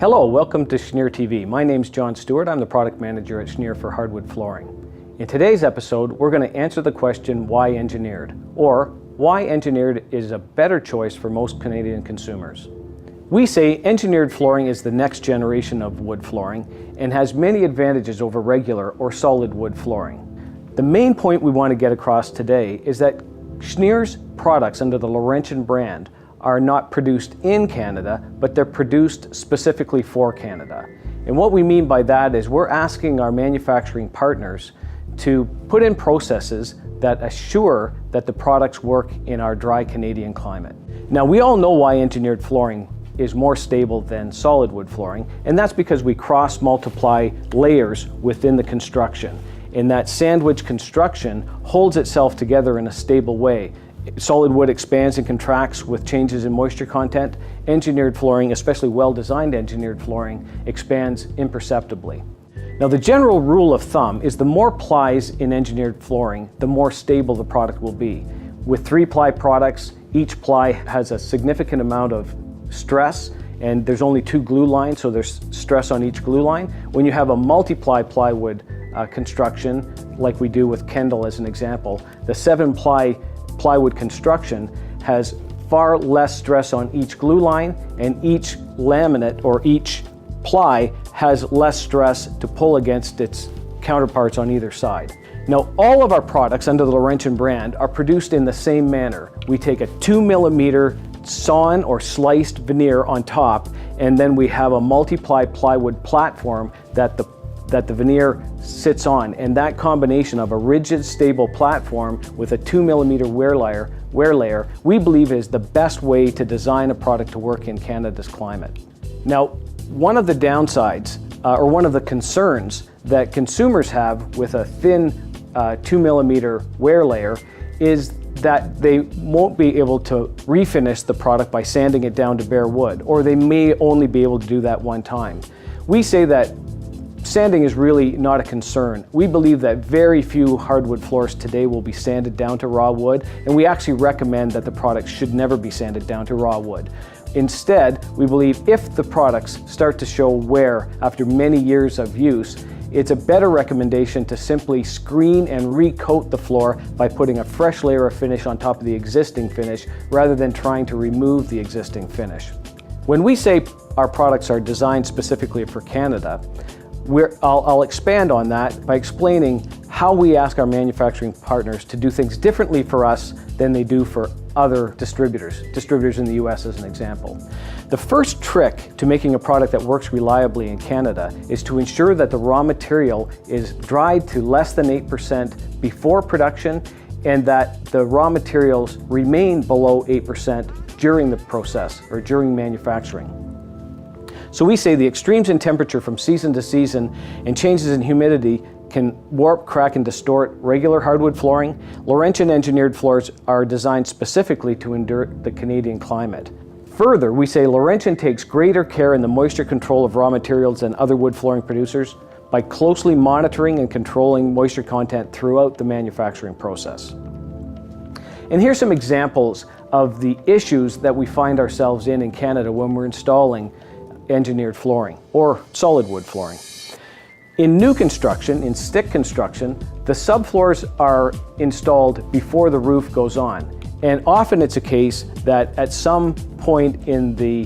Hello, welcome to Shnier TV. My name's John Stewart. I'm the product manager at Shnier for Hardwood Flooring. In today's episode, we're going to answer the question, why engineered? Or, why engineered is a better choice for most Canadian consumers. We say engineered flooring is the next generation of wood flooring and has many advantages over regular or solid wood flooring. The main point we want to get across today is that Schnier's products under the Laurentian brand are not produced in Canada, but they're produced specifically for Canada. And what we mean by that is we're asking our manufacturing partners to put in processes that assure that the products work in our dry Canadian climate. Now, we all know why engineered flooring is more stable than solid wood flooring, and that's because we cross-multiply layers within the construction. And that sandwich construction holds itself together in a stable way. Solid wood expands and contracts with changes in moisture content. Engineered flooring, especially well-designed engineered flooring, expands imperceptibly. Now, the general rule of thumb is the more plies in engineered flooring, the more stable the product will be. With 3-ply products, each ply has a significant amount of stress, and there's only 2 glue lines, so there's stress on each glue line. When you have a multi-ply plywood construction, like we do with Kendall as an example, the 7-ply plywood construction has far less stress on each glue line, and each laminate or each ply has less stress to pull against its counterparts on either side. Now, all of our products under the Laurentian brand are produced in the same manner. We take a 2mm sawn or sliced veneer on top, and then we have a multi-ply plywood platform that the veneer sits on, and that combination of a rigid, stable platform with a 2mm wear layer, we believe is the best way to design a product to work in Canada's climate. Now, one of the downsides, or one of the concerns that consumers have with a thin 2mm wear layer is that they won't be able to refinish the product by sanding it down to bare wood, or they may only be able to do that one time. We say that sanding is really not a concern. We believe that very few hardwood floors today will be sanded down to raw wood, and we actually recommend that the products should never be sanded down to raw wood. Instead, we believe if the products start to show wear after many years of use, it's a better recommendation to simply screen and recoat the floor by putting a fresh layer of finish on top of the existing finish rather than trying to remove the existing finish. When we say our products are designed specifically for Canada, I'll expand on that by explaining how we ask our manufacturing partners to do things differently for us than they do for other distributors in the US as an example. The first trick to making a product that works reliably in Canada is to ensure that the raw material is dried to less than 8% before production, and that the raw materials remain below 8% during the process or during manufacturing. So we say the extremes in temperature from season to season and changes in humidity can warp, crack, and distort regular hardwood flooring. Laurentian engineered floors are designed specifically to endure the Canadian climate. Further, we say Laurentian takes greater care in the moisture control of raw materials than other wood flooring producers by closely monitoring and controlling moisture content throughout the manufacturing process. And here's some examples of the issues that we find ourselves in Canada when we're installing engineered flooring or solid wood flooring. In new construction, in stick construction, the subfloors are installed before the roof goes on. And often it's a case that at some point in the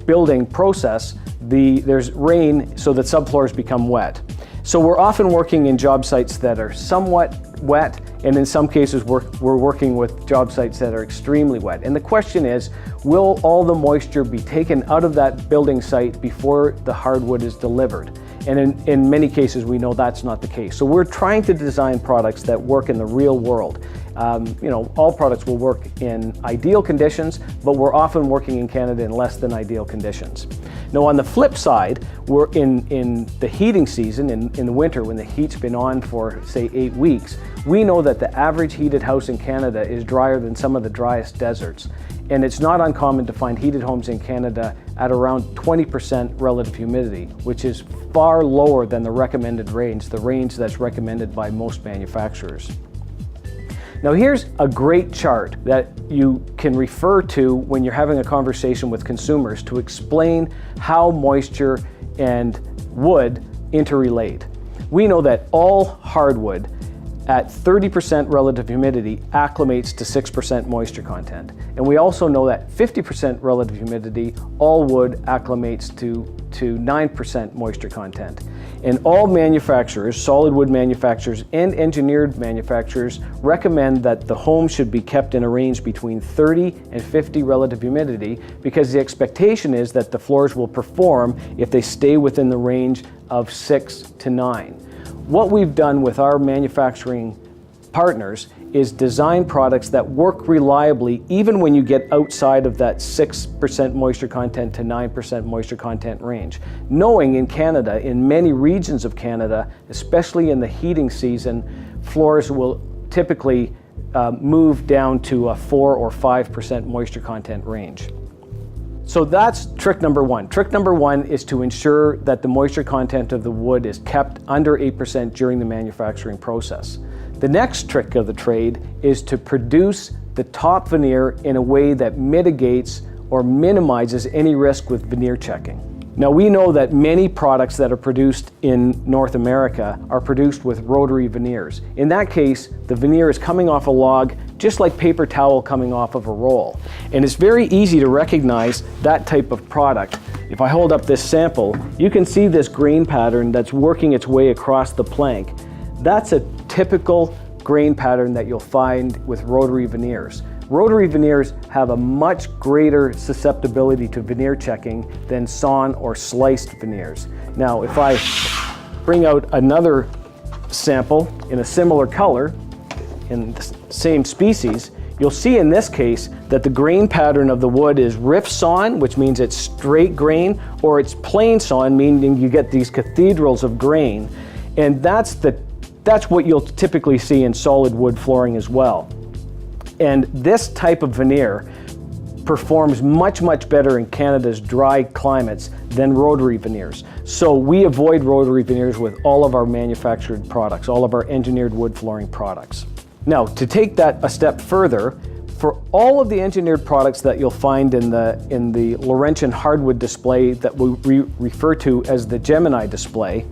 building process, there's rain so that subfloors become wet. So we're often working in job sites that are somewhat wet, and in some cases we're working with job sites that are extremely wet. And the question is, will all the moisture be taken out of that building site before the hardwood is delivered? And in many cases we know that's not the case. So we're trying to design products that work in the real world. All products will work in ideal conditions, but we're often working in Canada in less than ideal conditions. Now, on the flip side, we're in the heating season, in the winter, when the heat's been on for, say, 8 weeks, we know that the average heated house in Canada is drier than some of the driest deserts. And it's not uncommon to find heated homes in Canada at around 20% relative humidity, which is far lower than the recommended range, the range that's recommended by most manufacturers. Now here's a great chart that you can refer to when you're having a conversation with consumers to explain how moisture and wood interrelate. We know that all hardwood at 30% relative humidity acclimates to 6% moisture content. And we also know that 50% relative humidity, all wood acclimates to 9% moisture content. And all manufacturers, solid wood manufacturers and engineered manufacturers, recommend that the home should be kept in a range between 30 and 50 relative humidity, because the expectation is that the floors will perform if they stay within the range of 6 to 9. What we've done with our manufacturing partners is design products that work reliably even when you get outside of that 6% moisture content to 9% moisture content range. Knowing in Canada, in many regions of Canada, especially in the heating season, floors will typically move down to a 4 or 5% moisture content range. So that's trick number one. Trick number one is to ensure that the moisture content of the wood is kept under 8% during the manufacturing process. The next trick of the trade is to produce the top veneer in a way that mitigates or minimizes any risk with veneer checking. Now we know that many products that are produced in North America are produced with rotary veneers. In that case, the veneer is coming off a log just like paper towel coming off of a roll. And it's very easy to recognize that type of product. If I hold up this sample, you can see this grain pattern that's working its way across the plank. That's a typical grain pattern that you'll find with rotary veneers. Rotary veneers have a much greater susceptibility to veneer checking than sawn or sliced veneers. Now, if I bring out another sample in a similar color, in the same species, you'll see in this case that the grain pattern of the wood is rift sawn, which means it's straight grain, or it's plain sawn, meaning you get these cathedrals of grain. And that's what you'll typically see in solid wood flooring as well. And this type of veneer performs much, much better in Canada's dry climates than rotary veneers. So we avoid rotary veneers with all of our manufactured products, all of our engineered wood flooring products. Now, to take that a step further, for all of the engineered products that you'll find in the Laurentian hardwood display that we refer to as the Gemini display,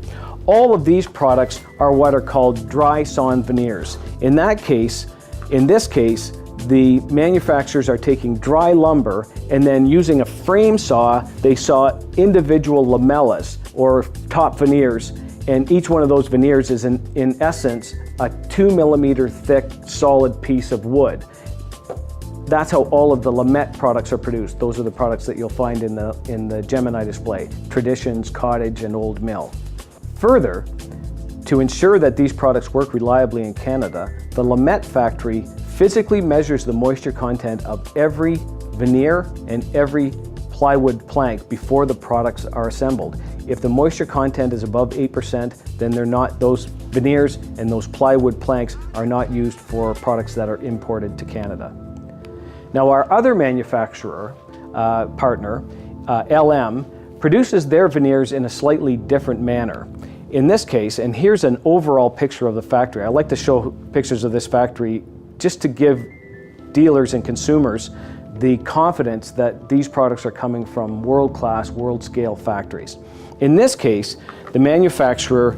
all of these products are what are called dry sawn veneers. In this case, the manufacturers are taking dry lumber and then using a frame saw, they saw individual lamellas or top veneers, and each one of those veneers is in essence a 2 millimeter thick solid piece of wood. That's how all of the Lamette products are produced. Those are the products that you'll find in the Gemini display, Traditions, Cottage, and Old Mill. Further, to ensure that these products work reliably in Canada, the Lamette factory physically measures the moisture content of every veneer and every plywood plank before the products are assembled. If the moisture content is above 8%, then those veneers and those plywood planks are not used for products that are imported to Canada. Now our other manufacturer partner, LM, produces their veneers in a slightly different manner. In this case, and here's an overall picture of the factory. I like to show pictures of this factory just to give dealers and consumers the confidence that these products are coming from world-class, world-scale factories. In this case, the manufacturer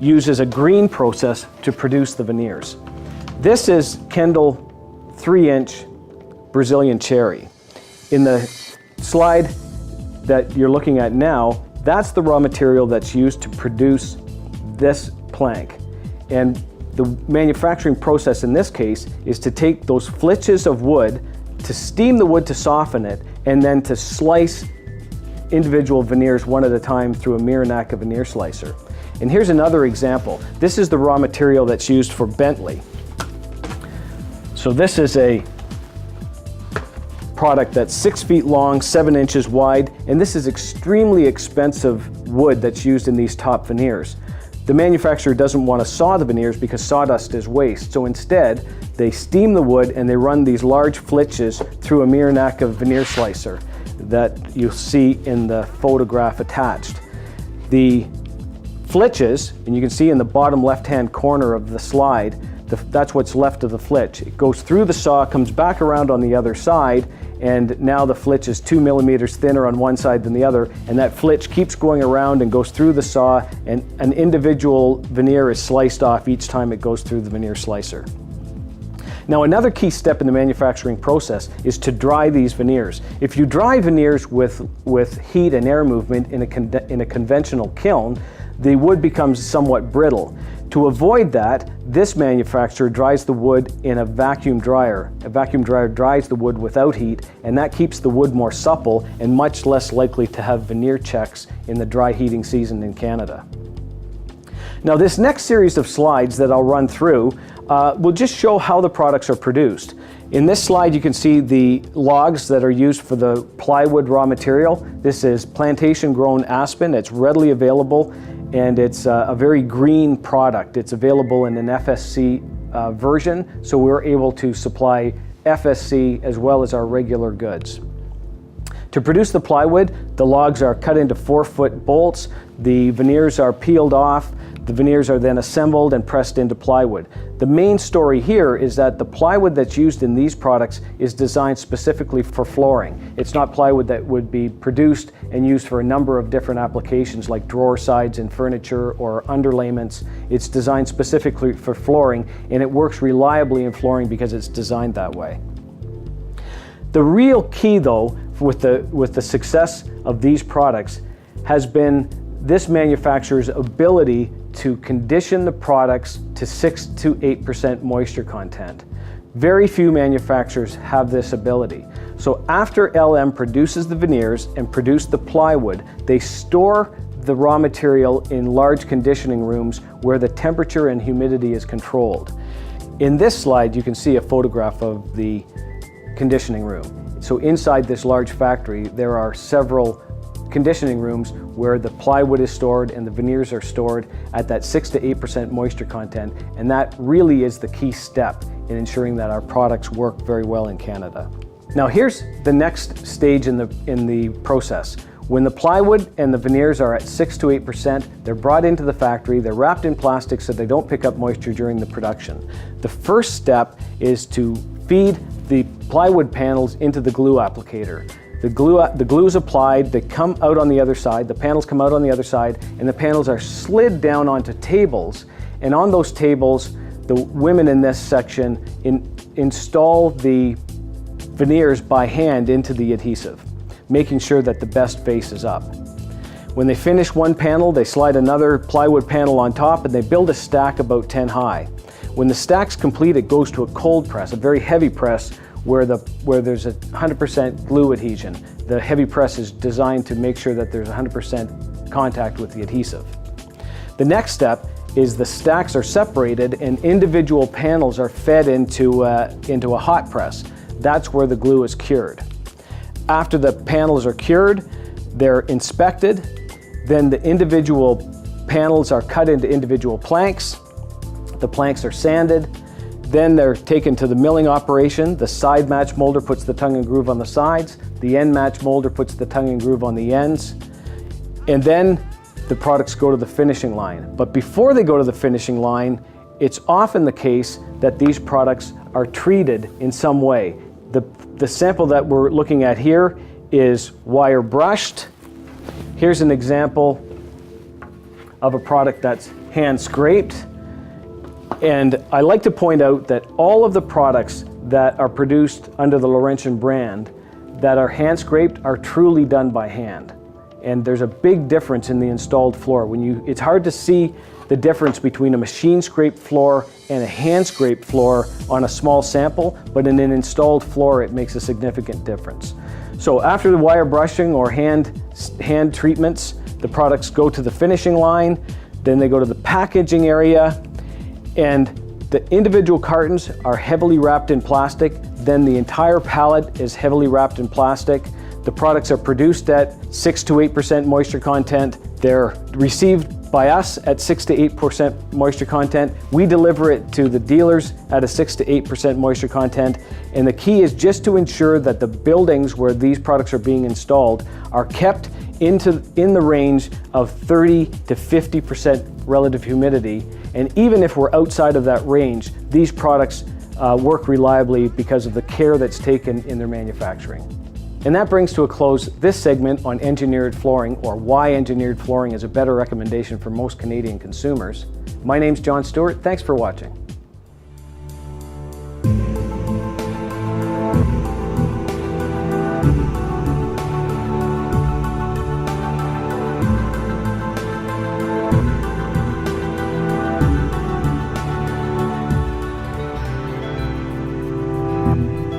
uses a green process to produce the veneers. This is Kendall 3-inch Brazilian cherry. In the slide that you're looking at now, that's the raw material that's used to produce this plank. And the manufacturing process in this case is to take those flitches of wood, to steam the wood to soften it, and then to slice individual veneers one at a time through a Miranaka veneer slicer. And here's another example. This is the raw material that's used for Bentley. So this is a product that's 6 feet long, 7 inches wide, and this is extremely expensive wood that's used in these top veneers. The manufacturer doesn't want to saw the veneers because sawdust is waste, so instead they steam the wood and they run these large flitches through a Miranaka veneer slicer that you'll see in the photograph attached. The flitches, and you can see in the bottom left-hand corner of the slide, that's what's left of the flitch. It goes through the saw, comes back around on the other side, and now the flitch is 2 millimeters thinner on one side than the other, and that flitch keeps going around and goes through the saw, and an individual veneer is sliced off each time it goes through the veneer slicer. Now, another key step in the manufacturing process is to dry these veneers. If you dry veneers with heat and air movement in a conventional kiln, the wood becomes somewhat brittle. To avoid that, this manufacturer dries the wood in a vacuum dryer. A vacuum dryer dries the wood without heat, and that keeps the wood more supple and much less likely to have veneer checks in the dry heating season in Canada. Now, this next series of slides that I'll run through will just show how the products are produced. In this slide, you can see the logs that are used for the plywood raw material. This is plantation-grown aspen. It's readily available, and it's a very green product. It's available in an FSC version, so we're able to supply FSC as well as our regular goods. To produce the plywood, the logs are cut into 4-foot bolts, the veneers are peeled off, the veneers are then assembled and pressed into plywood. The main story here is that the plywood that's used in these products is designed specifically for flooring. It's not plywood that would be produced and used for a number of different applications like drawer sides in furniture or underlayments. It's designed specifically for flooring, and it works reliably in flooring because it's designed that way. The real key, though, with the success of these products has been this manufacturer's ability to condition the products to 6 to 8% moisture content. Very few manufacturers have this ability. So after LM produces the veneers and produce the plywood, they store the raw material in large conditioning rooms where the temperature and humidity is controlled. In this slide, you can see a photograph of the conditioning room. So inside this large factory, there are several conditioning rooms where the plywood is stored and the veneers are stored at that 6 to 8% moisture content, and that really is the key step in ensuring that our products work very well in Canada. Now here's the next stage in the process. When the plywood and the veneers are at 6 to 8%, they're brought into the factory, they're wrapped in plastic so they don't pick up moisture during the production. The first step is to feed the plywood panels into the glue applicator. The glue is applied, they come out on the other side, the panels come out on the other side, and the panels are slid down onto tables, and on those tables, the women in this section install the veneers by hand into the adhesive, making sure that the best face is up. When they finish one panel, they slide another plywood panel on top, and they build a stack about 10 high. When the stack's complete, it goes to a cold press, a very heavy press, where there's a 100% glue adhesion. The heavy press is designed to make sure that there's 100% contact with the adhesive. The next step is the stacks are separated and individual panels are fed into a hot press. That's where the glue is cured. After the panels are cured, they're inspected, then the individual panels are cut into individual planks. The planks are sanded. Then they're taken to the milling operation. The side match molder puts the tongue and groove on the sides. The end match molder puts the tongue and groove on the ends. And then the products go to the finishing line. But before they go to the finishing line, it's often the case that these products are treated in some way. The sample that we're looking at here is wire brushed. Here's an example of a product that's hand scraped. And I like to point out that all of the products that are produced under the Laurentian brand that are hand scraped are truly done by hand. And there's a big difference in the installed floor. It's hard to see the difference between a machine scraped floor and a hand scraped floor on a small sample, but in an installed floor it makes a significant difference. So after the wire brushing or hand treatments, the products go to the finishing line, then they go to the packaging area, and the individual cartons are heavily wrapped in plastic, then the entire pallet is heavily wrapped in plastic. The products are produced at 6 to 8% moisture content. They're received by us at 6 to 8% moisture content. We deliver it to the dealers at a 6 to 8% moisture content. And the key is just to ensure that the buildings where these products are being installed are kept in the range of 30 to 50% relative humidity. And even if we're outside of that range, these products work reliably because of the care that's taken in their manufacturing. And that brings to a close this segment on engineered flooring, or why engineered flooring is a better recommendation for most Canadian consumers. My name's John Stewart. Thanks for watching. Thank you.